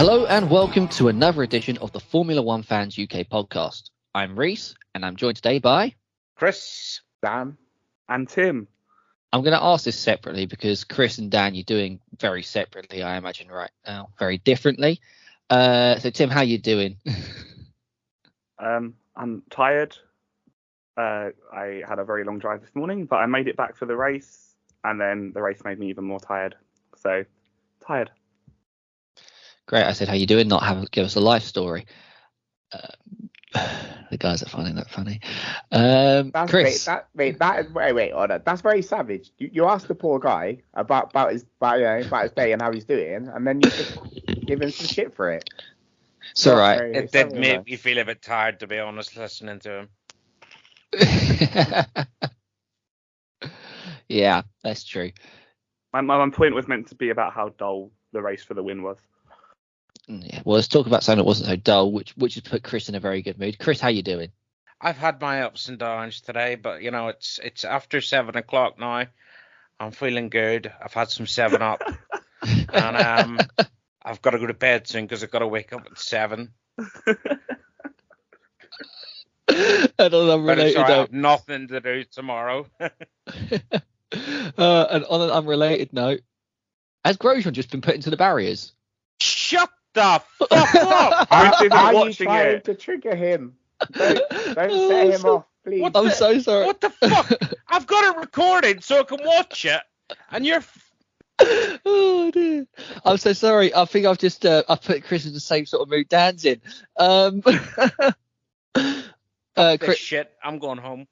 Hello and welcome to another edition of the Formula One Fans UK podcast. I'm Reese and I'm joined today by Chris, Dan, and Tim. I'm going to ask this separately because Chris and Dan, you're doing very separately, I imagine, right now, very differently. So Tim, how you doing? I'm tired. I had a very long drive this morning, but I made it back for the race, and then the race made me even more tired. So, tired. Great. I said, how you doing? Not give us a life story. The guys are finding that funny. Chris. Wait, hold on. That's very savage. You asked the poor guy about his day and how he's doing, and then you just give him some shit for it. It's all right. It did make me feel a bit tired, to be honest, listening to him. Yeah, that's true. My point was meant to be about how dull the race for the win was. Yeah, well, let's talk about something that wasn't so dull, which has put Chris in a very good mood. Chris, how you doing? I've had my ups and downs today, but you know, it's after 7 o'clock now. I'm feeling good. I've had some 7-Up, and I've got to go to bed soon because I've got to wake up at 7. And on an unrelated I note, have nothing to do tomorrow. And on an unrelated note, has Grosjean just been put into the barriers? Shut the fuck up! Are you trying to trigger him? Don't set him off, please. I'm so sorry. What the fuck? I've got it recorded so I can watch it, and you're. Oh dear! I'm so sorry. I think I've just I put Chris in the same sort of mood Dan's in. Chris, shit, I'm going home.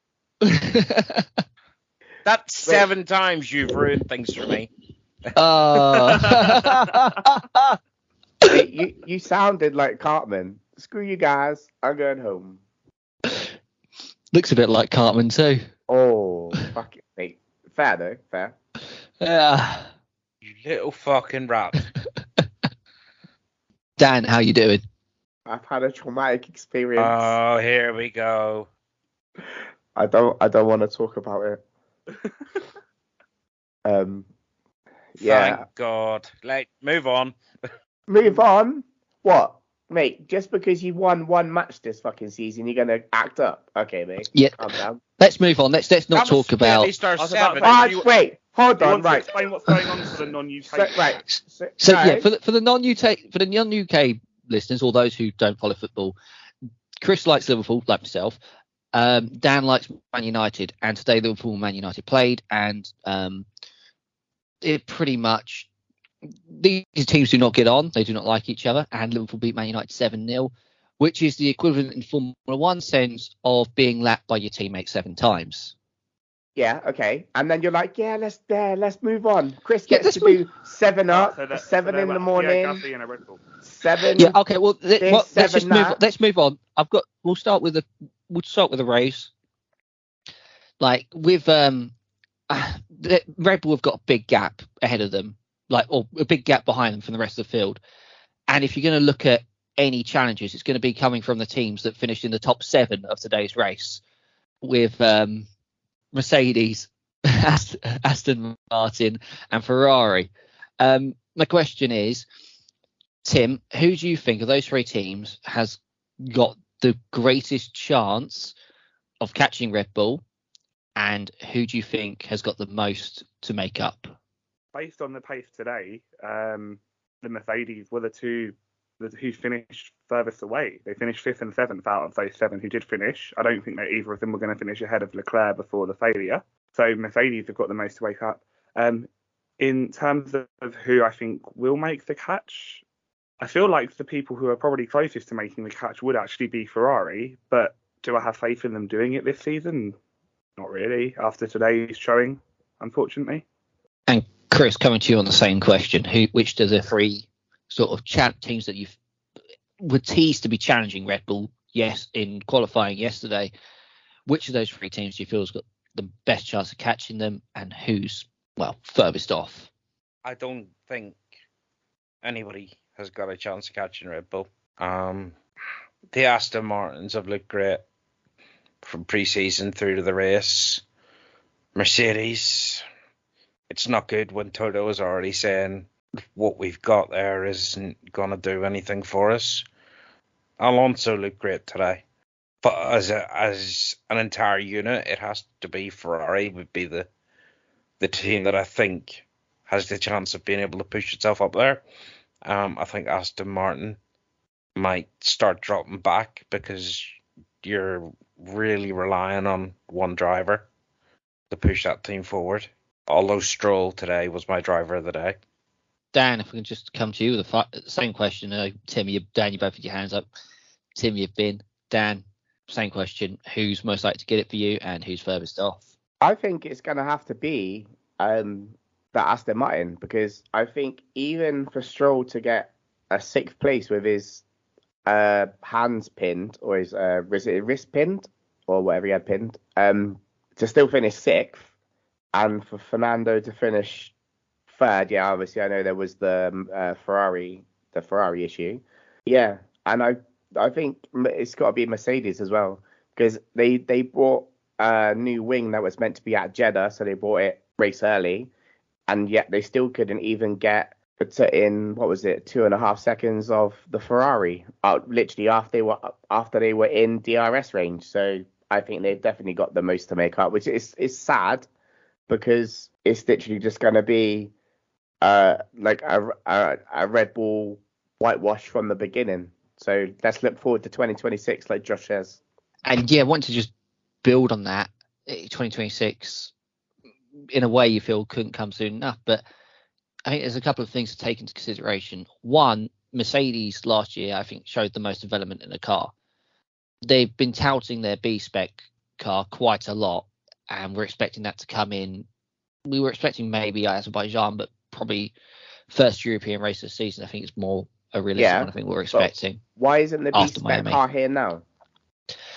That's 7 times you've ruined things for me. You sounded like Cartman. Screw you guys. I'm going home. Looks a bit like Cartman too. Oh, fuck it, mate. Fair though. Fair. Yeah. You little fucking rat. Dan, how you doing? I've had a traumatic experience. Oh, here we go. I don't want to talk about it. Yeah. Thank God. Move on. Move on? What? Mate, just because you won one match this fucking season, you're going to act up? Okay, mate. Yeah. Calm down. Let's move on. Let's not talk about... Wait, hold on, right. Explain what's going on for the non-UK. Yeah, for the non-UK listeners, or those who don't follow football, Chris likes Liverpool, like myself. Dan likes Man United, and today Liverpool and Man United played, and it pretty much... These teams do not get on. They do not like each other. And Liverpool beat Man United 7-0, which is the equivalent in Formula One sense of being lapped by your teammate 7 times. Yeah, okay. And then you're like, let's move on. Chris gets to do 7-Up, 7 in the morning. 7. Yeah, okay. Well, let's move on. We'll start with the race. Like with Red Bull have got a big gap ahead of them. Or a big gap behind them from the rest of the field. And if you're going to look at any challenges, it's going to be coming from the teams that finished in the top 7 of today's race with Mercedes, Aston Martin and Ferrari. My question is, Tim, who do you think of those 3 teams has got the greatest chance of catching Red Bull, and who do you think has got the most to make up? Based on the pace today, the Mercedes were the two who finished furthest away. They finished 5th and 7th out of those 7 who did finish. I don't think that either of them were going to finish ahead of Leclerc before the failure. So Mercedes have got the most to wake up. In terms of who I think will make the catch, I feel like the people who are probably closest to making the catch would actually be Ferrari. But do I have faith in them doing it this season? Not really, after today's showing, unfortunately. And Chris, coming to you on the same question, which of the 3 sort of teams that you were teased to be challenging Red Bull, in qualifying yesterday, which of those 3 teams do you feel has got the best chance of catching them, and who's furthest off? I don't think anybody has got a chance of catching Red Bull. The Aston Martins have looked great from pre-season through to the race. Mercedes, it's not good when Toto is already saying what we've got there isn't going to do anything for us. Alonso looked great today, but as an entire unit, it has to be Ferrari would be the team that I think has the chance of being able to push itself up there. I think Aston Martin might start dropping back because you're really relying on one driver to push that team forward. Although Stroll today was my driver of the day. Dan, if we can just come to you with the same question. Tim, Dan, you both put your hands up. Tim, you've been. Dan, same question. Who's most likely to get it for you and who's furthest off? I think it's going to have to be the Aston Martin, because I think even for Stroll to get a sixth place with his hands pinned, or his wrist pinned, or whatever he had pinned, to still finish sixth, and for Fernando to finish third. Yeah, obviously I know there was the Ferrari issue. Yeah, and I think it's got to be Mercedes as well, because they bought a new wing that was meant to be at Jeddah, so they bought it race early, and yet they still couldn't even get in, what was it, 2.5 seconds of the Ferrari, literally after they were in DRS range. So I think they've definitely got the most to make up, which is sad, because it's literally just going to be like a Red Bull whitewash from the beginning. So let's look forward to 2026, like Josh says. And yeah, I want to just build on that. 2026, in a way, you feel couldn't come soon enough. But I think there's a couple of things to take into consideration. One, Mercedes last year, I think, showed the most development in the car. They've been touting their B-spec car quite a lot, and we're expecting that to come in. We were expecting maybe Azerbaijan, but probably first European race of the season. I think it's more a realistic one. I think we're expecting. Why isn't the B-spec car here now?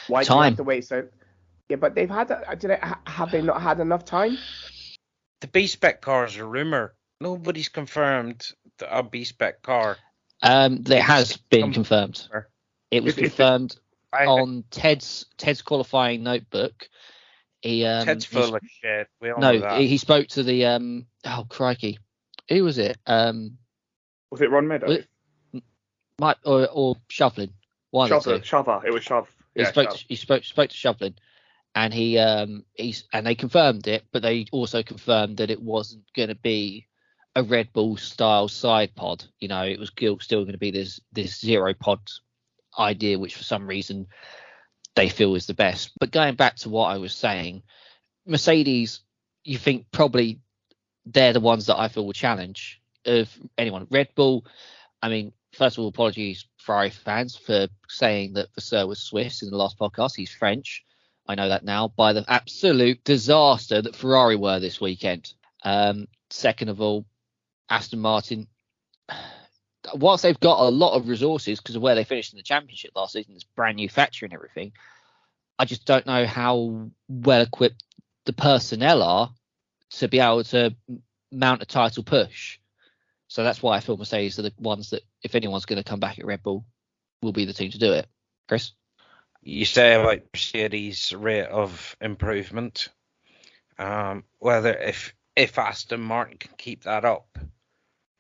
Why do you have to wait so? Yeah, but they've had. Have they not had enough time? The B-spec car is a rumor. Nobody's confirmed a B-spec car. It has been confirmed. It was confirmed on Ted's qualifying notebook. Ted's full of shit. We all know that. He spoke to the oh crikey, who was it? Was it Ron Meadows? Or Shovlin? Shover. It was Shov. He spoke to Shovlin, and they confirmed it, but they also confirmed that it wasn't going to be a Red Bull style side pod. You know, it was still going to be this zero pod idea, which for some reason they feel is the best. But going back to what I was saying, Mercedes, you think probably they're the ones that I feel will challenge of anyone. Red Bull, I mean, first of all, apologies Ferrari fans for saying that Vasseur was Swiss in the last podcast. He's French. I know that now, by the absolute disaster that Ferrari were this weekend. Second of all, Aston Martin, whilst they've got a lot of resources because of where they finished in the championship last season, this brand new factory and everything, I just don't know how well equipped the personnel are to be able to mount a title push. So that's why I feel Mercedes are the ones that, if anyone's going to come back at Red Bull, will be the team to do it. Chris? You say about Mercedes' rate of improvement. Whether if Aston Martin can keep that up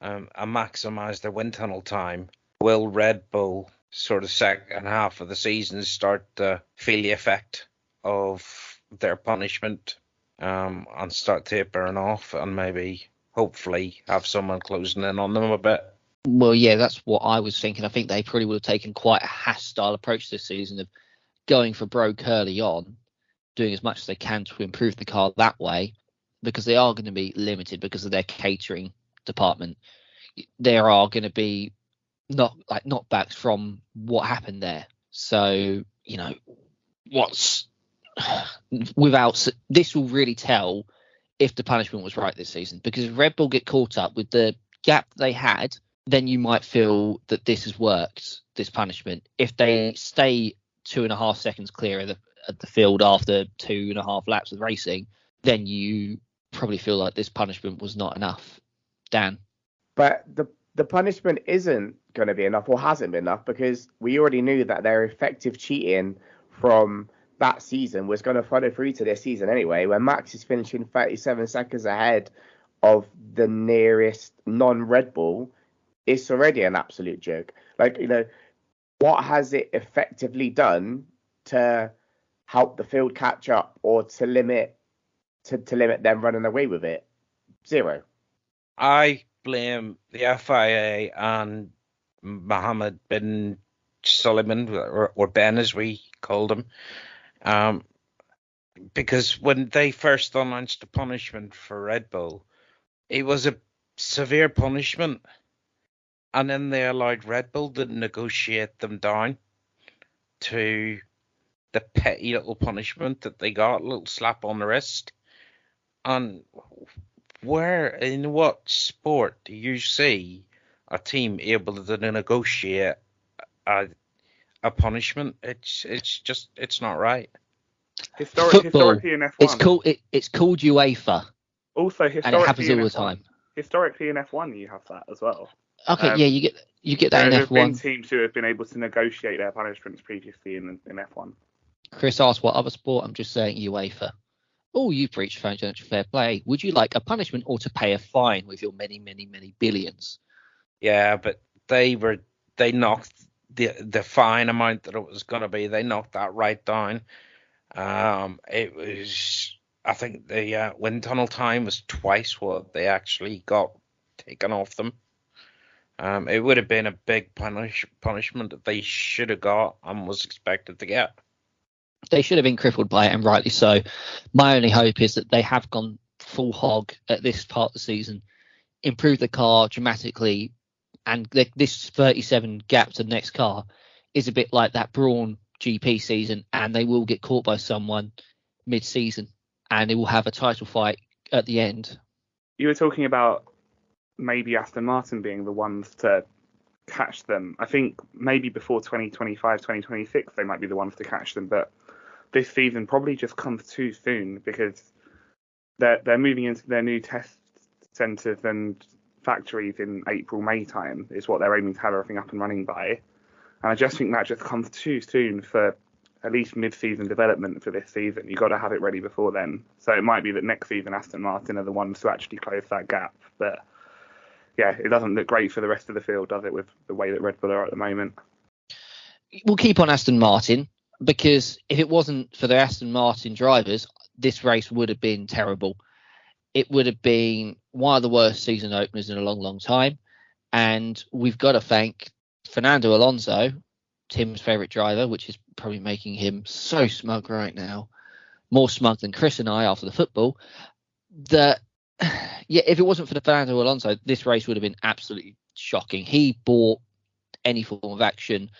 and maximise their wind tunnel time, will Red Bull sort of second half of the season start to feel the effect of their punishment and start tapering off and maybe hopefully have someone closing in on them a bit? Well, yeah, that's what I was thinking. I think they probably would have taken quite a Haas-style approach this season of going for broke early on, doing as much as they can to improve the car that way, because they are going to be limited because of their catering department. There are going to be knockbacks from what happened there. So, you know, this will really tell if the punishment was right this season, because if Red Bull get caught up with the gap they had, then you might feel that this has worked, this punishment. If they stay 2.5 seconds clear of the field after 2.5 laps of racing, then you probably feel like this punishment was not enough. Dan? But the punishment isn't going to be enough, or hasn't been enough, because we already knew that their effective cheating from that season was going to follow through to this season anyway, when Max is finishing 37 seconds ahead of the nearest non-Red Bull, it's already an absolute joke. Like, what has it effectively done to help the field catch up or to limit them running away with it? Zero. I blame the FIA and Mohammed bin Suleiman, or Ben as we called him, because when they first announced the punishment for Red Bull, it was a severe punishment, and then they allowed Red Bull to negotiate them down to the petty little punishment that they got, a little slap on the wrist. And in what sport do you see a team able to negotiate a punishment? It's not right. Historically in F1, it's called UEFA. Also, and it happens all the time. Historically in F1, you have that as well. Okay, yeah, you get that in F1. There have been teams who have been able to negotiate their punishments previously in F1. Chris asked what other sport. I'm just saying UEFA. Oh, you preach financial fair play. Would you like a punishment or to pay a fine with your many, many, many billions? Yeah, but they knocked the fine amount that it was going to be. They knocked that right down. It was, I think the wind tunnel time was twice what they actually got taken off them. It would have been a big punishment that they should have got and was expected to get. They should have been crippled by it, and rightly so. My only hope is that they have gone full hog at this part of the season, improved the car dramatically, and this 37 gap to the next car is a bit like that Brawn GP season, and they will get caught by someone mid-season, and they will have a title fight at the end. You were talking about maybe Aston Martin being the ones to catch them. I think maybe before 2025, 2026, they might be the ones to catch them, but this season probably just comes too soon because they're moving into their new test centres and factories in April, May time is what they're aiming to have everything up and running by. And I just think that just comes too soon for at least mid-season development for this season. You've got to have it ready before then. So it might be that next season Aston Martin are the ones to actually close that gap. But yeah, it doesn't look great for the rest of the field, does it, with the way that Red Bull are at the moment? We'll keep on Aston Martin, because if it wasn't for the Aston Martin drivers, this race would have been terrible. It would have been one of the worst season openers in a long, long time. And we've got to thank Fernando Alonso, Tim's favourite driver, which is probably making him so smug right now, more smug than Chris and I after the football, that, yeah, if it wasn't for the Fernando Alonso, this race would have been absolutely shocking. He brought any form of action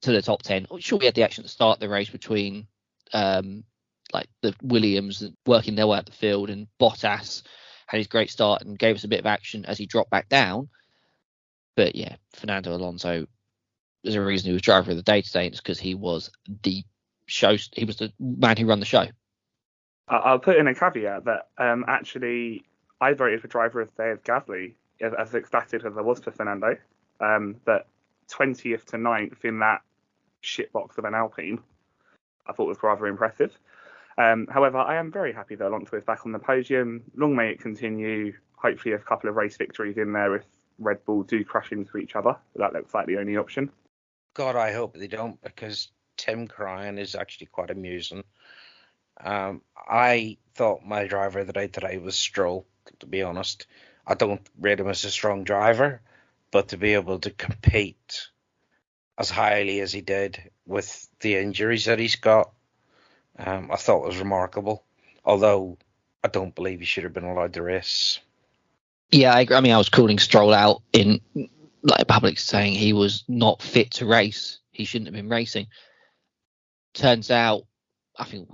to the top 10. Sure, we had the action to start the race between like the Williams working their way up the field, and Bottas had his great start and gave us a bit of action as he dropped back down. But yeah, Fernando Alonso, there's a reason he was driver of the day today. It's because he was the man who ran the show. I'll put in a caveat that actually I voted for driver of the day as Gasly, as ecstatic as I was for Fernando. But 20th to 9th in that shitbox of an Alpine, I thought was rather impressive. However, I am very happy that Alonso is back on the podium. Long may it continue. Hopefully a couple of race victories in there if Red Bull do crash into each other. That looks like the only option. God, I hope they don't, because Tim crying is actually quite amusing. I thought my driver of the day today was Stroll, to be honest. I don't rate him as a strong driver, but to be able to compete as highly as he did with the injuries that he's got, I thought was remarkable. Although I don't believe he should have been allowed to race. Yeah, I agree. I mean, I was calling Stroll out in like public, saying he was not fit to race. He shouldn't have been racing. Turns out, I think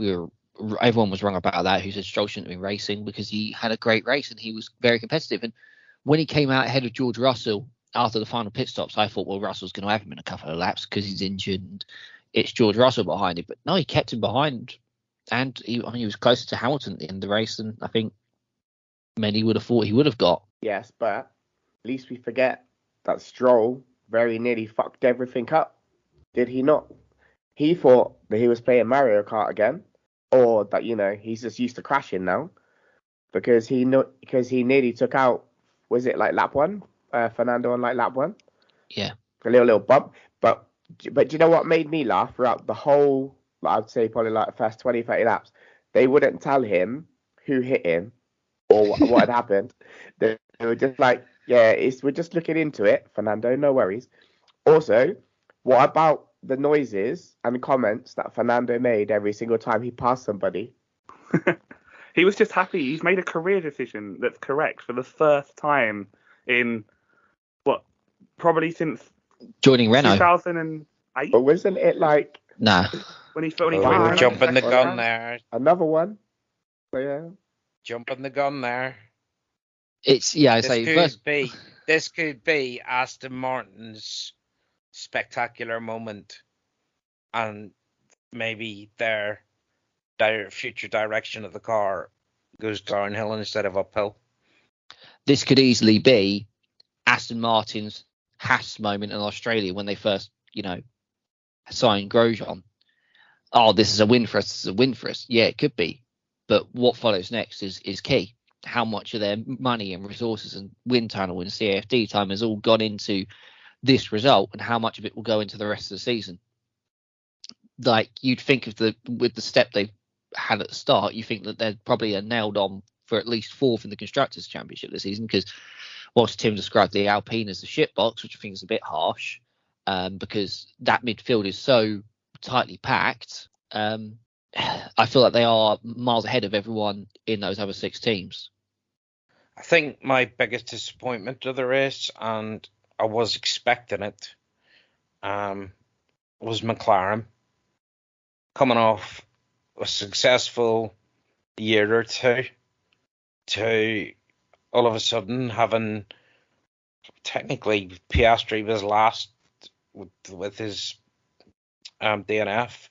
everyone was wrong about that, who said Stroll shouldn't have been racing, because he had a great race and he was very competitive. And when he came out ahead of George Russell after the final pit stops, I thought, well, Russell's going to have him in a couple of laps because he's injured and it's George Russell behind him. But no, he kept him behind, and he was closer to Hamilton at the end of the race than I think many would have thought he would have got. Yes, but at least we forget that Stroll very nearly fucked everything up. Did he not? He thought that he was playing Mario Kart again, or that, he's just used to crashing now. because he nearly took out, was it like lap one? Fernando on like lap one? Yeah. A little bump. But do you know what made me laugh throughout the whole, I'd say probably like the first 20, 30 laps? They wouldn't tell him who hit him or what had happened. They were just like, yeah, we're just looking into it, Fernando, no worries. Also, what about the noises and comments that Fernando made every single time he passed somebody? He was just happy. He's made a career decision that's correct for the first time in, probably since joining Renault. 2008? But wasn't it like... Nah. When he we're jumping the gun there. Another one. So, yeah. Jumping the gun there. It's, This could be Aston Martin's spectacular moment, and maybe their future direction of the car goes downhill instead of uphill. This could easily be Aston Martin's Haas moment in Australia when they first, signed Grosjean. Oh, this is a win for us. This is a win for us. Yeah, it could be. But what follows next is key. How much of their money and resources and wind tunnel and CFD time has all gone into this result, and how much of it will go into the rest of the season? Like, you'd think with the step they've had at the start, you think that they're probably nailed on for at least fourth in the Constructors' Championship this season, because whilst Tim described the Alpine as the shitbox, which I think is a bit harsh, because that midfield is so tightly packed, I feel like they are miles ahead of everyone in those other 6 teams. I think my biggest disappointment of the race, and I was expecting it, was McLaren. Coming off a successful year or two to all of a sudden having, technically Piastri was last with his DNF,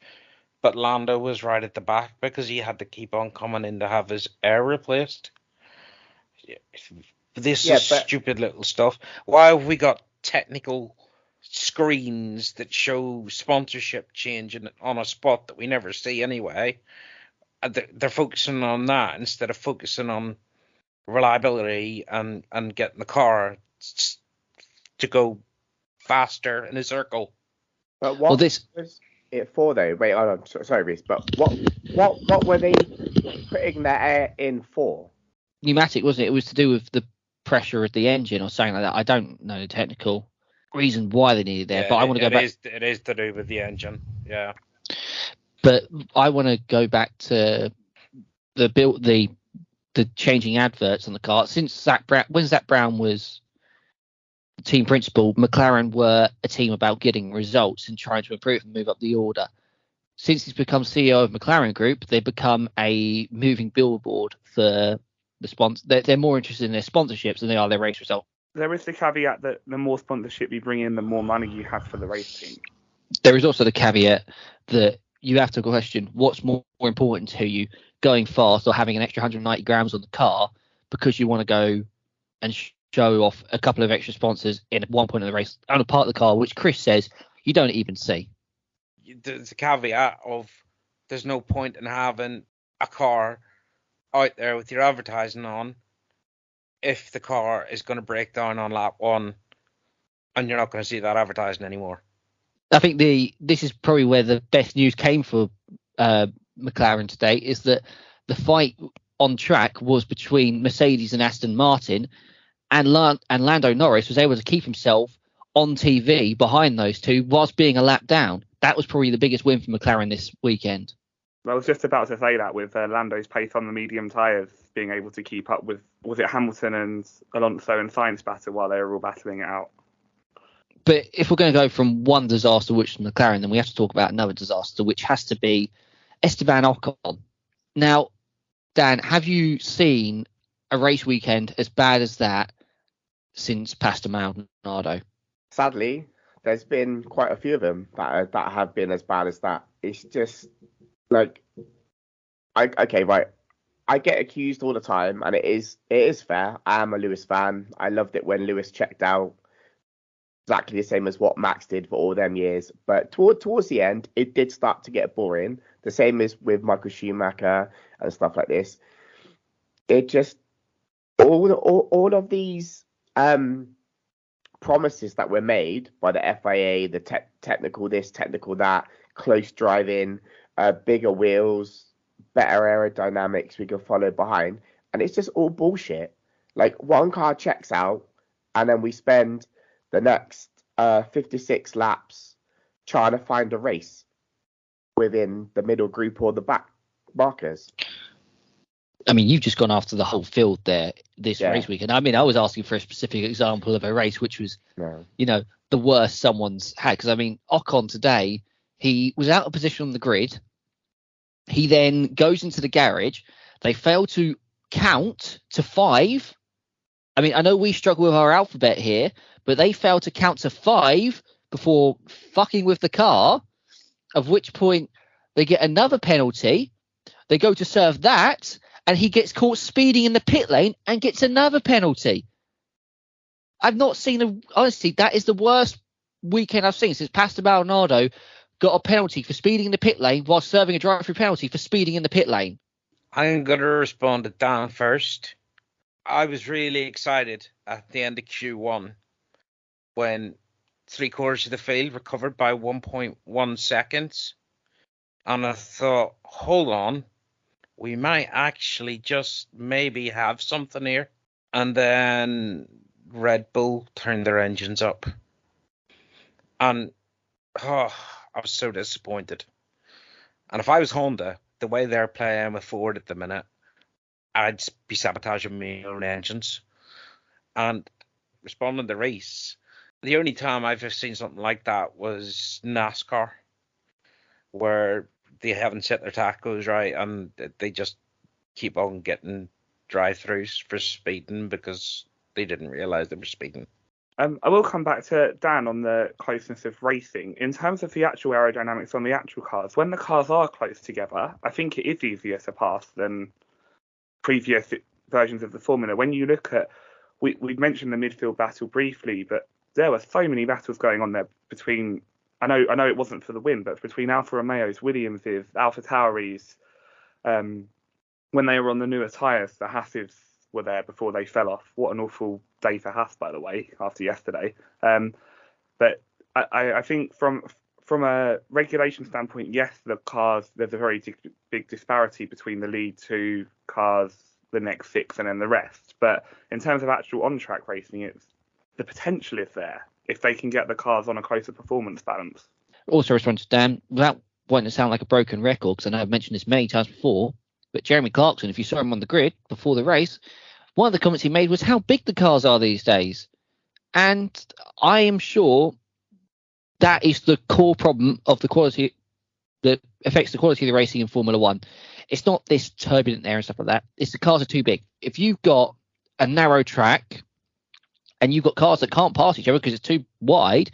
but Lando was right at the back because he had to keep on coming in to have his air replaced. This is stupid little stuff. Why have we got technical screens that show sponsorship changing on a spot that we never see anyway? They're focusing on that instead of focusing on reliability and getting the car to go faster in a circle. But what was it for though? Wait, hold on. Sorry, Reece. But what were they putting their air in for? Pneumatic, wasn't it? It was to do with the pressure of the engine or something like that. I don't know the technical reason why they needed there, but I want to go back. It is to do with the engine, yeah. But I want to go back to the changing adverts on the car. Since when Zach Brown was team principal, McLaren were a team about getting results and trying to improve and move up the order. Since he's become CEO of McLaren Group, they've become a moving billboard for the sponsor. They're more interested in their sponsorships than they are their race result. There is the caveat that the more sponsorship you bring in, the more money you have for the race team. There is also the caveat that you have to question what's more important to you, going fast or having an extra 190 grams on the car because you want to go and show off a couple of extra sponsors in one point of the race on a part of the car, which Chris says you don't even see. There's a caveat of there's no point in having a car out there with your advertising on if the car is going to break down on lap 1 and you're not going to see that advertising anymore. I think this is probably where the best news came for McLaren today, is that the fight on track was between Mercedes and Aston Martin, and Lando Norris was able to keep himself on TV behind those two whilst being a lap down. That was probably the biggest win for McLaren this weekend. I was just about to say that with Lando's pace on the medium tyres, being able to keep up with, was it Hamilton and Alonso and Sainz battle while they were all battling it out. But if we're going to go from one disaster, which is McLaren, then we have to talk about another disaster, which has to be Esteban Ocon. Now, Dan, have you seen a race weekend as bad as that since Pastor Maldonado? Sadly, there's been quite a few of them that have been as bad as that. It's just like, I get accused all the time, and it is fair. I am a Lewis fan. I loved it when Lewis checked out. Exactly the same as what Max did for all them years. But towards the end, it did start to get boring. The same as with Michael Schumacher and stuff like this. it just all of these promises that were made by the FIA, the technical this, technical that, close driving, bigger wheels, better aerodynamics we can follow behind, and it's just all bullshit. Like one car checks out, and then we spend the next 56 laps trying to find a race within the middle group or the back markers. I mean, you've just gone after the whole field there this race weekend. I mean, I was asking for a specific example of a race which was, the worst someone's had. Because, I mean, Ocon today, he was out of position on the grid. He then goes into the garage. They fail to count to 5. I mean, I know we struggle with our alphabet here, but they fail to count to 5 before fucking with the car, of which point they get another penalty. They go to serve that, and he gets caught speeding in the pit lane and gets another penalty. I've not seen honestly, that is the worst weekend I've seen since Pastor Maldonado got a penalty for speeding in the pit lane while serving a drive-through penalty for speeding in the pit lane. I'm going to respond to Dan first. I was really excited at the end of Q1 when 3/4 of the field were covered by 1.1 seconds. And I thought, hold on, we might actually just maybe have something here. And then Red Bull turned their engines up. And I was so disappointed. And if I was Honda, the way they're playing with Ford at the minute, I'd be sabotaging my own engines. And responding to the race, the only time I've ever seen something like that was NASCAR, where they haven't set their tacos right and they just keep on getting drive-throughs for speeding because they didn't realize they were speeding. I will come back to Dan on the closeness of racing. In terms of the actual aerodynamics on the actual cars, when the cars are close together, I think it is easier to pass than previous versions of the Formula. When you look at, we mentioned the midfield battle briefly, but there were so many battles going on there between, I know it wasn't for the win, but between Alfa Romeos, Williamses, Alfa Tauris, when they were on the newer tyres, the Hasses were there before they fell off. What an awful day for Haas, by the way, after yesterday. But I think from a regulation standpoint, yes, the cars, there's a very big disparity between the lead 2 cars, the next 6, and then the rest. But in terms of actual on-track racing, the potential is there if they can get the cars on a closer performance balance. Also, respond to Dan, without wanting to sound like a broken record, because I know I've mentioned this many times before, but Jeremy Clarkson, if you saw him on the grid before the race, one of the comments he made was how big the cars are these days. And I am sure that is the core problem of the quality that affects the quality of the racing in Formula One. It's not this turbulent air and stuff like that. It's the cars are too big. If you've got a narrow track and you've got cars that can't pass each other because it's too wide,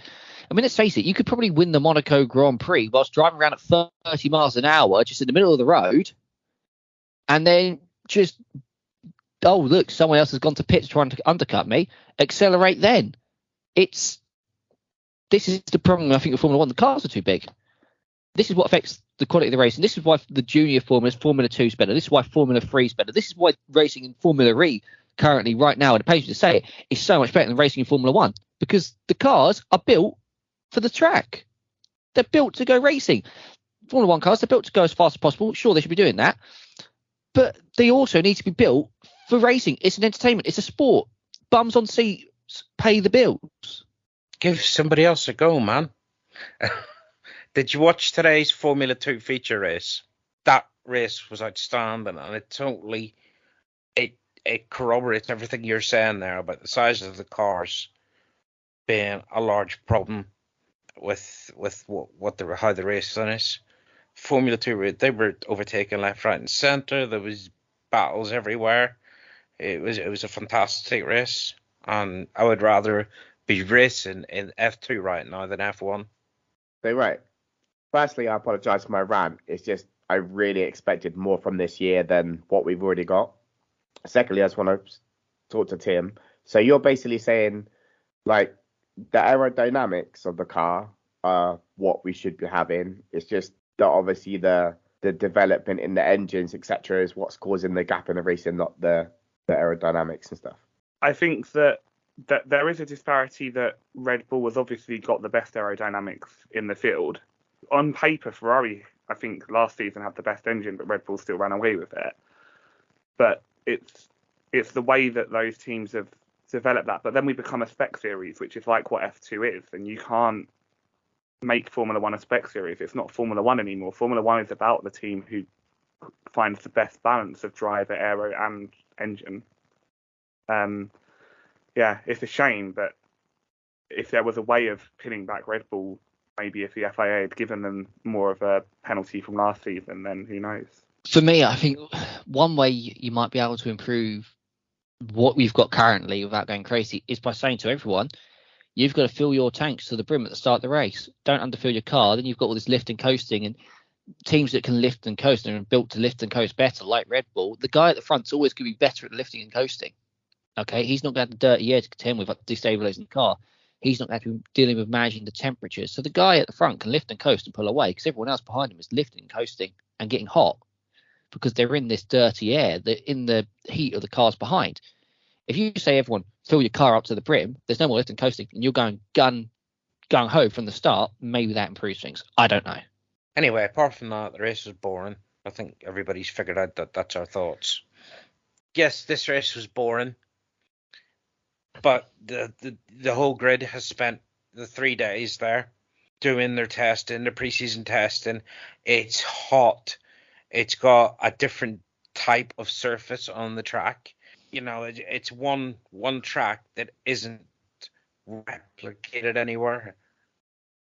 I mean, let's face it, you could probably win the Monaco Grand Prix whilst driving around at 30 miles an hour just in the middle of the road, and then just, oh, look, someone else has gone to pits trying to undercut me, accelerate then. This is the problem, I think, with Formula One. The cars are too big. This is what affects the quality of the racing. This is why the junior formulas, Formula 2 is better. This is why Formula 3 is better. This is why racing in Formula E currently, right now, and it pains me to say it, is so much better than racing in Formula 1. Because the cars are built for the track. They're built to go racing. Formula 1 cars, they're built to go as fast as possible. Sure, they should be doing that. But they also need to be built for racing. It's an entertainment. It's a sport. Bums on seats pay the bills. Give somebody else a go, man. Did you watch today's Formula 2 feature race? That race was outstanding, and it totally it corroborates everything you're saying there about the size of the cars being a large problem with how the race finished. Formula 2, they were overtaken left, right, and centre. There was battles everywhere. It was a fantastic race, and I would rather be racing in F2 right now than F1. They're right. Firstly, I apologise for my rant. It's just I really expected more from this year than what we've already got. Secondly, I just want to talk to Tim. So you're basically saying, like, the aerodynamics of the car are what we should be having. It's just that obviously the the development in the engines, etc., is what's causing the gap in the race and not the aerodynamics and stuff? I think that there is a disparity that Red Bull has obviously got the best aerodynamics in the field. On paper, Ferrari, I think, last season had the best engine, but Red Bull still ran away with it. But it's the way that those teams have developed that. But then we become a spec series, which is like what F2 is, and you can't make Formula One a spec series. It's not Formula One anymore. Formula One is about the team who finds the best balance of driver, aero, and engine. Yeah, it's a shame, but if there was a way of pinning back Red Bull, maybe if the FIA had given them more of a penalty from last season, then who knows? For me, I think one way you might be able to improve what we've got currently without going crazy is by saying to everyone, you've got to fill your tanks to the brim at the start of the race. Don't underfill your car. Then you've got all this lift and coasting, and teams that can lift and coast and are built to lift and coast better, like Red Bull, the guy at the front's always going to be better at lifting and coasting. Okay, he's not going to have the dirty air to contend with destabilizing the car. He's not going to be dealing with managing the temperatures. So the guy at the front can lift and coast and pull away because everyone else behind him is lifting and coasting and getting hot because they're in this dirty air, they're in the heat of the cars behind. If you say everyone fill your car up to the brim, there's no more lift and coasting, and you're going gung-ho from the start, maybe that improves things. I don't know. Anyway, apart from that, the race was boring. I think everybody's figured out that that's our thoughts. Yes, this race was boring. But the whole grid has spent the 3 days there doing their testing, their preseason testing. It's hot. It's got a different type of surface on the track. You know, it's one track that isn't replicated anywhere.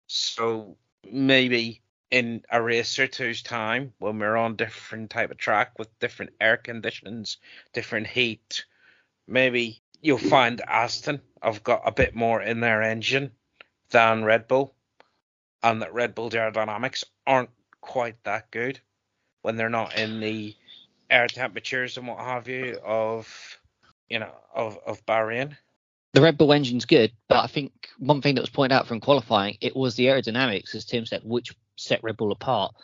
So maybe in a race or two's time, when we're on different type of track with different air conditions, different heat, maybe you'll find Aston have got a bit more in their engine than Red Bull, and that Red Bull's aerodynamics aren't quite that good when they're not in the air temperatures and what have you of Bahrain. The Red Bull engine's good, but I think one thing that was pointed out from qualifying, it was the aerodynamics, as Tim said, which set Red Bull apart.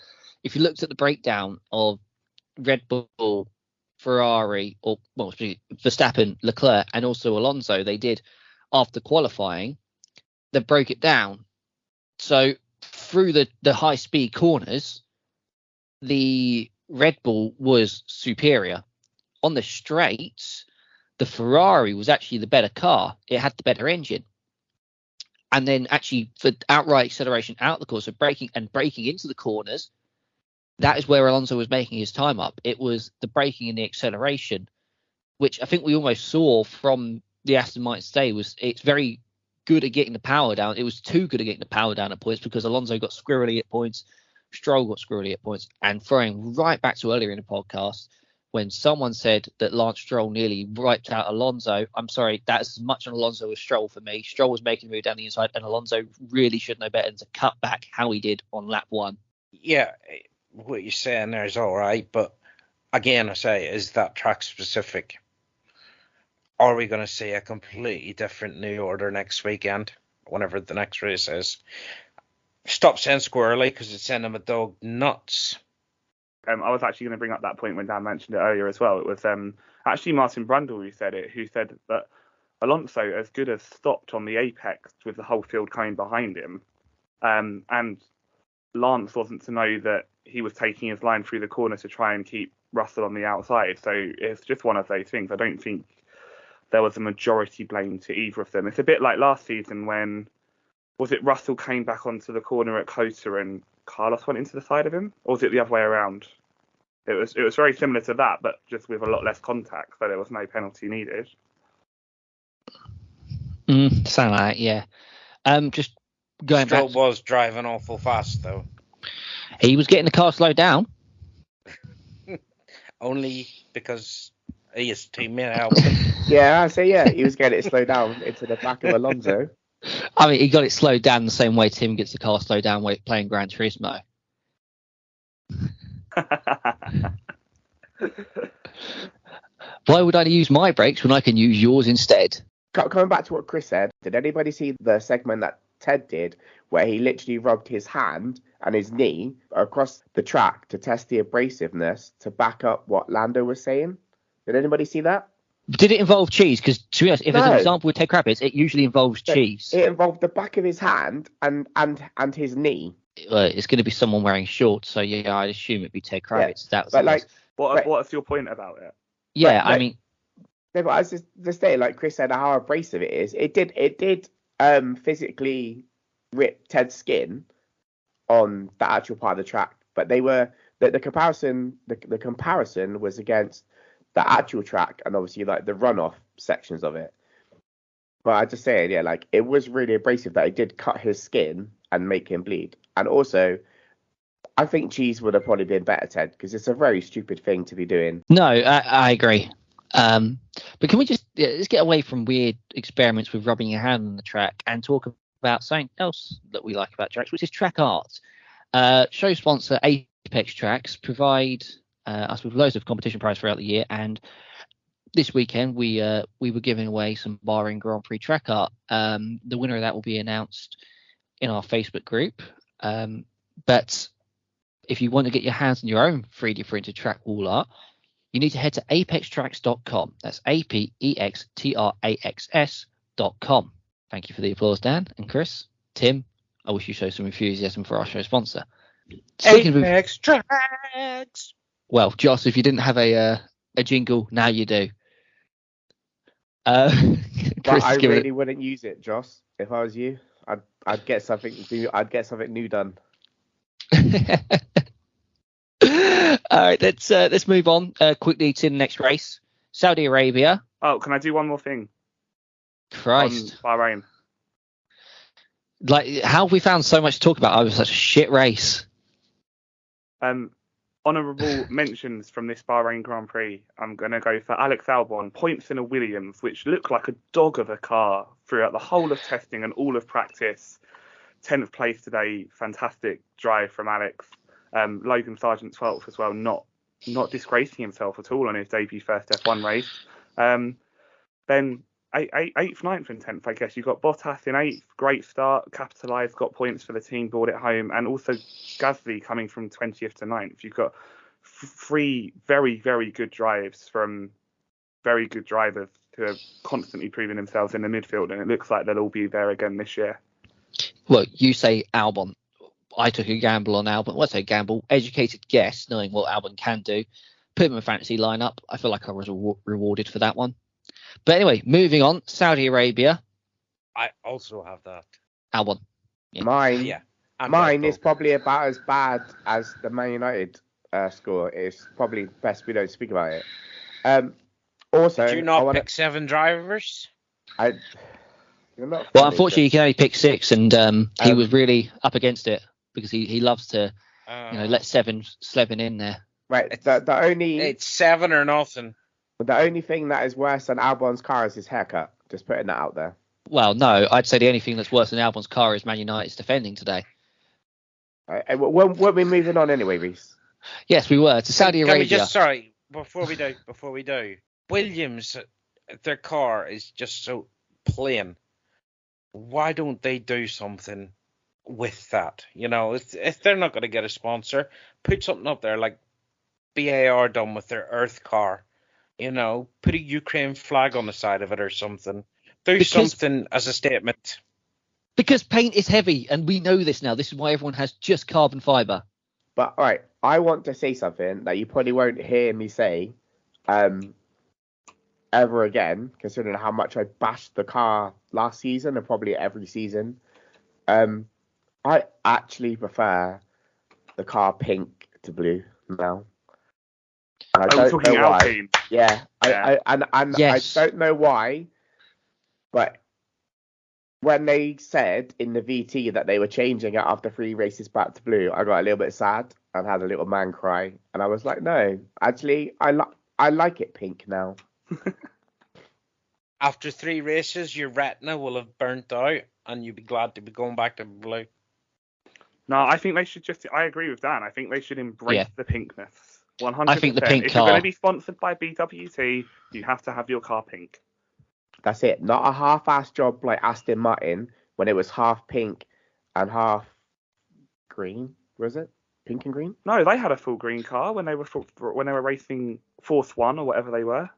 If you looked at the breakdown of Red Bull, Ferrari, or well, Verstappen, Leclerc, and also Alonso, they did after qualifying, they broke it down. So through the high speed corners, the Red Bull was superior. On the straights, the Ferrari was actually the better car. It had the better engine. And then actually for outright acceleration out the course, so braking into the corners, that is where Alonso was making his time up. It was the braking and the acceleration, which I think we almost saw from the Aston Martin today. It's very good at getting the power down. It was too good at getting the power down at points because Alonso got squirrely at points, Stroll got squirrely at points, and throwing right back to earlier in the podcast when someone said that Lance Stroll nearly wiped out Alonso. I'm sorry, that's as much an Alonso as Stroll for me. Stroll was making the move down the inside, and Alonso really should know better than to cut back how he did on lap one. Yeah, what you're saying there is all right, but again, I say, is that track specific? Are we going to see a completely different new order next weekend, whenever the next race is? Stop saying squirrely because it's sending my dog nuts. I was actually going to bring up that point when Dan mentioned it earlier as well. It was actually Martin Brundle who said that Alonso, as good as stopped on the apex with the whole field coming behind him, and Lance wasn't to know that he was taking his line through the corner to try and keep Russell on the outside. So it's just one of those things. I don't think there was a majority blame to either of them. It's a bit like last season when, was it Russell came back onto the corner at Cota and Carlos went into the side of him? Or was it the other way around? It was very similar to that, but just with a lot less contact, so there was no penalty needed. Sound like that, yeah. Just going Stroll back. was driving awful fast, though. He was getting the car slowed down. Only because his teammate helped him. Yeah, I say, yeah, he was getting it slowed down into the back of Alonso. I mean, he got it slowed down the same way Tim gets the car slowed down when playing Gran Turismo. Why would I use my brakes when I can use yours instead? Coming back to what Chris said, did anybody see the segment that Ted did, where he literally rubbed his hand and his knee across the track to test the abrasiveness to back up what Lando was saying. Did anybody see that? Did it involve cheese? Because to be honest, if there's an No. example with Ted Kravitz, it usually involves cheese. It involved the back of his hand and his knee. It's going to be someone wearing shorts, so yeah, I'd assume it'd be Ted Kravitz. Yeah, That was but like, what's your point about it? Yeah, I mean, no, but I was just saying, like Chris said, how abrasive it is. It did physically rip Ted's skin on the actual part of the track, but they were the comparison was against the actual track and obviously like the runoff sections of it. But I just saying, yeah, like it was really abrasive that it did cut his skin and make him bleed. And also, I think cheese would have probably been better, Ted, because it's a very stupid thing to be doing. No, I agree. But can we let's get away from weird experiments with rubbing your hand on the track and talk about something else that we like about tracks, which is track art. Show sponsor Apex Tracks provide us with loads of competition prizes throughout the year, and this weekend we were giving away some Bahrain Grand Prix track art. The winner of that will be announced in our Facebook group. But if you want to get your hands on your own 3D printed track wall art, you need to head to apextracks.com. That's apextraxs.com. Thank you for the applause, Dan and Chris. Tim, I wish you showed some enthusiasm for our show sponsor. Apex Tracks. Well, Joss, if you didn't have a jingle, now you do. But I really wouldn't use it, Joss. If I was you, I'd get something new. I'd get something new done. All right, let's move on quickly to the next race, Saudi Arabia. Oh, can I do one more thing? Christ, on Bahrain. Like, how have we found so much to talk about? It was such a shit race. Honourable mentions from this Bahrain Grand Prix. I'm going to go for Alex Albon, points in a Williams, which looked like a dog of a car throughout the whole of testing and all of practice. 10th place today, fantastic drive from Alex. Logan Sargent 12th as well, not disgracing himself at all on his debut first F1 race. Then 8th, 9th and 10th, I guess. You've got Bottas in 8th, great start, capitalised, got points for the team, brought it home. And also Gasly coming from 20th to 9th. You've got three very, very good drives from very good drivers who have constantly proven themselves in the midfield. And it looks like they'll all be there again this year. Well, you say Albon. I took a gamble on Albon. What's a gamble? Educated guess, knowing what Albon can do. Put him in a fantasy lineup. I feel like I was rewarded for that one. But anyway, moving on. Saudi Arabia. I also have that. Albon. Yeah. Mine is probably about as bad as the Man United score. It's probably best we don't speak about it. Also, did you not pick 7 drivers? Well, unfortunately, you can only pick 6, and he was really up against it because he loves to, let 7 in there. Right. It's 7 or nothing. The only thing that is worse than Albon's car is his haircut. Just putting that out there. Well, no, I'd say the only thing that's worse than Albon's car is Man United's defending today. Weren't we moving on anyway, Reese? Yes, we were. To Saudi Arabia. Before we do, Williams, their car is just so plain. Why don't they do something with that? If they're not going to get a sponsor, put something up there like BAR done with their Earth car. Put a Ukraine flag on the side of it or something. Something as a statement. Because paint is heavy, and we know this now. This is why everyone has just carbon fibre. But, all right, I want to say something that you probably won't hear me say ever again, considering how much I bashed the car last season and probably every season. I actually prefer the car pink to blue now. And I don't know why. Alpine. Yeah. Yeah. Yes. I don't know why, but when they said in the VT that they were changing it after 3 races back to blue, I got a little bit sad and had a little man cry. And I was like, no, actually, I like it pink now. After 3 races, your retina will have burnt out and you'll be glad to be going back to blue. No, I think they should I agree with Dan. I think they should embrace the pinkness. 100%. I think the pink if car. If you're going to be sponsored by BWT, you have to have your car pink. That's it. Not a half-assed job like Aston Martin when it was half pink and half green. Was it pink and green? No, they had a full green car when they were racing Force One or whatever they were.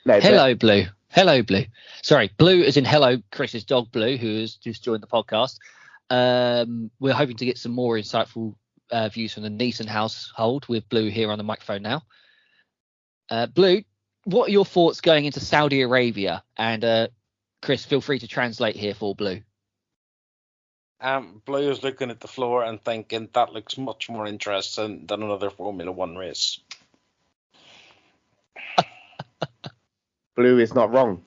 No, Hello, Blue. Hello, Blue. Sorry, Blue as in hello, Chris's dog, Blue, who has just joined the podcast. We're hoping to get some more insightful views from the Neeson household with Blue here on the microphone now. Blue, what are your thoughts going into Saudi Arabia? And Chris, feel free to translate here for Blue. Blue is looking at the floor and thinking that looks much more interesting than another Formula One race. Blue is not wrong.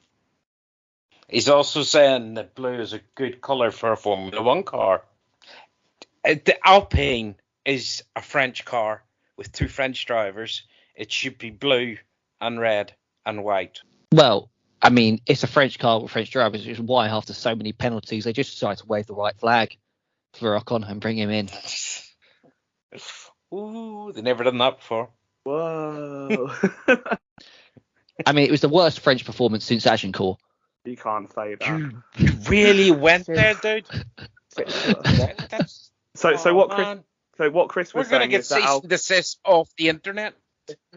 He's also saying that blue is a good colour for a Formula One car. The Alpine is a French car with 2 French drivers. It should be blue and red and white. Well, I mean, it's a French car with French drivers, which is why after so many penalties, they just decided to wave the white flag for Ocon and bring him in. Ooh, they never done that before. Whoa. I mean, it was the worst French performance since Agincourt. You can't say that. You really went there, dude? So what Chris was saying is that we're going to get cease and desist off the internet.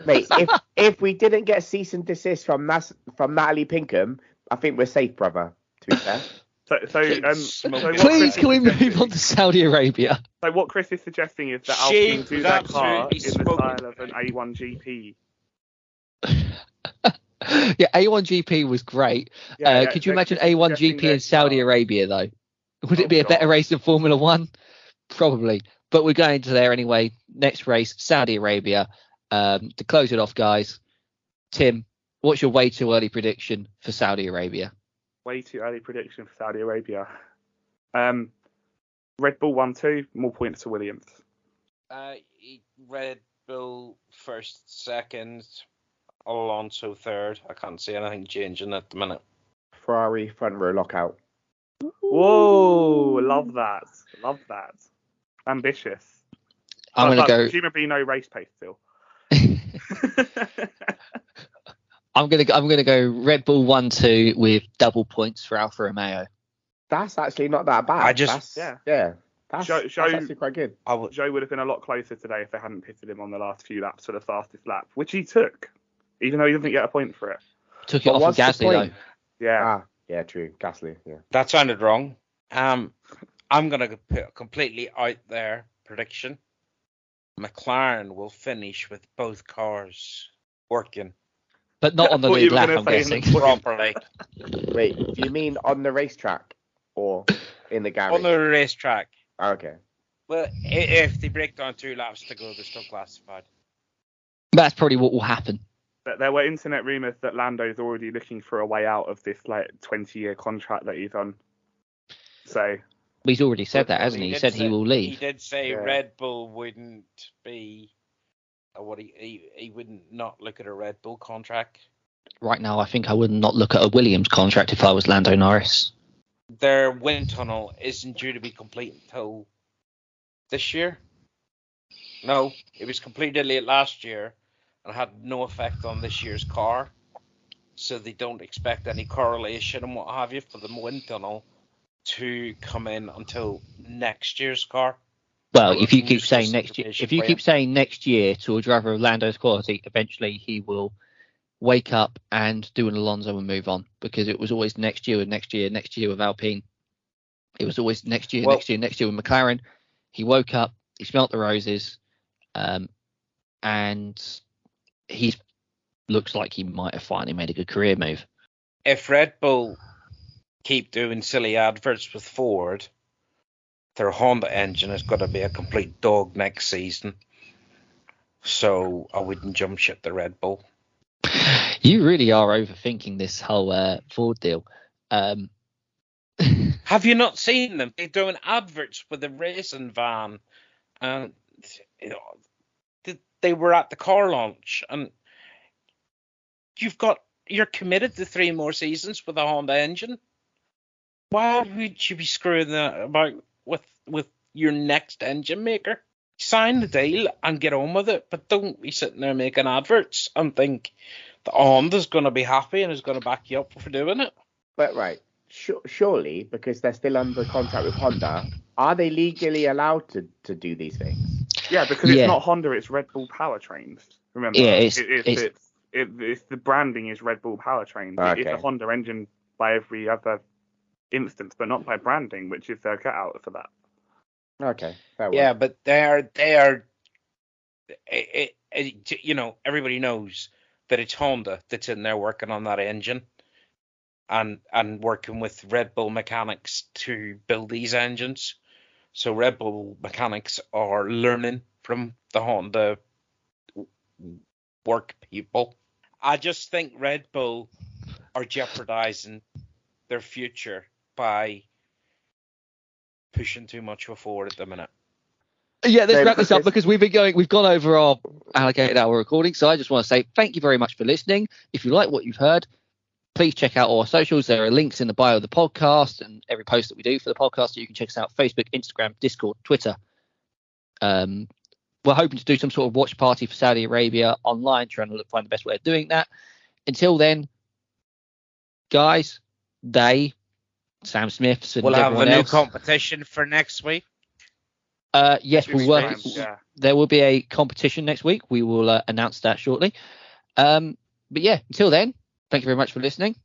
Mate, if we didn't get cease and desist from Natalie Pinkham, I think we're safe, brother. To be fair. Please, can we move on to Saudi Arabia? So what Chris is suggesting is that Alpine do that car in the style of an A1 GP. Yeah, A1 GP was great. Could you imagine A1 GP in Saudi Arabia, though? Would it be a better race than Formula One? Probably. But we're going to there anyway. Next race, Saudi Arabia. To close it off, guys, Tim, what's your way too early prediction for Saudi Arabia? Way too early prediction for Saudi Arabia. Red Bull 1-2, more points to Williams. Red Bull first, second, Alonso third. I can't see anything changing at the minute. Ferrari front row lockout. Whoa, love that. Ambitious. I'm going to go. Presumably no race pace still. I'm gonna go Red Bull 1-2 with double points for Alfa Romeo. That's actually not that bad. That's actually quite good. Joe would have been a lot closer today if they hadn't pitted him on the last few laps for the fastest lap, which he took, even though he didn't get a point for it. Took it off of Gasly though. Yeah. Yeah, true. Gasly. Yeah. That sounded wrong. I'm gonna put a completely out there prediction. McLaren will finish with both cars working. But not on the lead lap, I'm guessing. Properly. Wait, do you mean on the racetrack or in the garage? On the racetrack. Okay. Well, if they break down 2 laps to go, they're still classified. That's probably what will happen. There were internet rumours that Lando's already looking for a way out of this 20-year contract that he's on. So he's already said that, hasn't he? He said he will leave. He did say Red Bull wouldn't be. He wouldn't not look at a Red Bull contract. Right now, I think I would not look at a Williams contract if I was Lando Norris. Their wind tunnel isn't due to be complete until this year. No, it was completed late last year and had no effect on this year's car. So they don't expect any correlation and what have you for the wind tunnel to come in until next year's car. Well, if you keep saying next year to a driver of Lando's quality, eventually he will wake up and do an Alonso and move on, because it was always next year with Alpine. It was always next year with McLaren. He woke up, he smelt the roses, and he looks like he might have finally made a good career move. If Red Bull keep doing silly adverts with Ford, their Honda engine is going to be a complete dog next season. So I wouldn't jump ship the Red Bull. You really are overthinking this whole Ford deal. Have you not seen them? They're doing adverts with a racing van, and they were at the car launch. And you're committed to 3 more seasons with a Honda engine. Why would you be screwing that about with your next engine maker? Sign the deal and get on with it, but don't be sitting there making adverts and think the Honda's going to be happy and is going to back you up for doing it. But right, surely, because they're still under contract with Honda, are they legally allowed to do these things? Yeah, because it's not Honda, it's Red Bull powertrains. Remember, it's the branding is Red Bull powertrains. Okay. It's a Honda engine by every other instance, but not by branding, which is their cutout for that. Okay. Yeah, but they are. Everybody knows that it's Honda that's in there working on that engine, and working with Red Bull mechanics to build these engines. So Red Bull mechanics are learning from the Honda work people. I just think Red Bull are jeopardizing their future by pushing too much forward at the minute. Yeah, let's wrap this up because we've gone over our allocated hour recording. So I just want to say thank you very much for listening. If you like what you've heard, please check out all our socials. There are links in the bio of the podcast and every post that we do for the podcast. So you can check us out: Facebook, Instagram, Discord, Twitter. We're hoping to do some sort of watch party for Saudi Arabia online, trying to find the best way of doing that. Until then, guys, Sam Smiths and we'll have everyone a new else. competition for next week. Yes, we'll work. There will be a competition next week. We will announce that shortly. But yeah, until then, thank you very much for listening.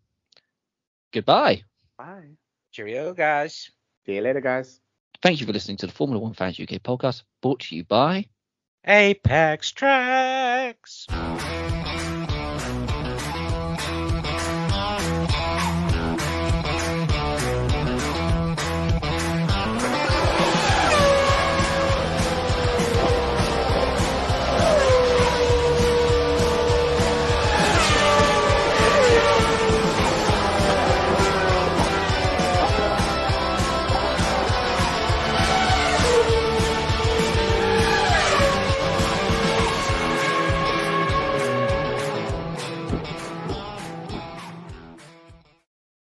Goodbye. Bye. Cheerio, guys. See you later, guys. Thank you for listening to the Formula One Fans UK podcast, brought to you by Apex Tracks.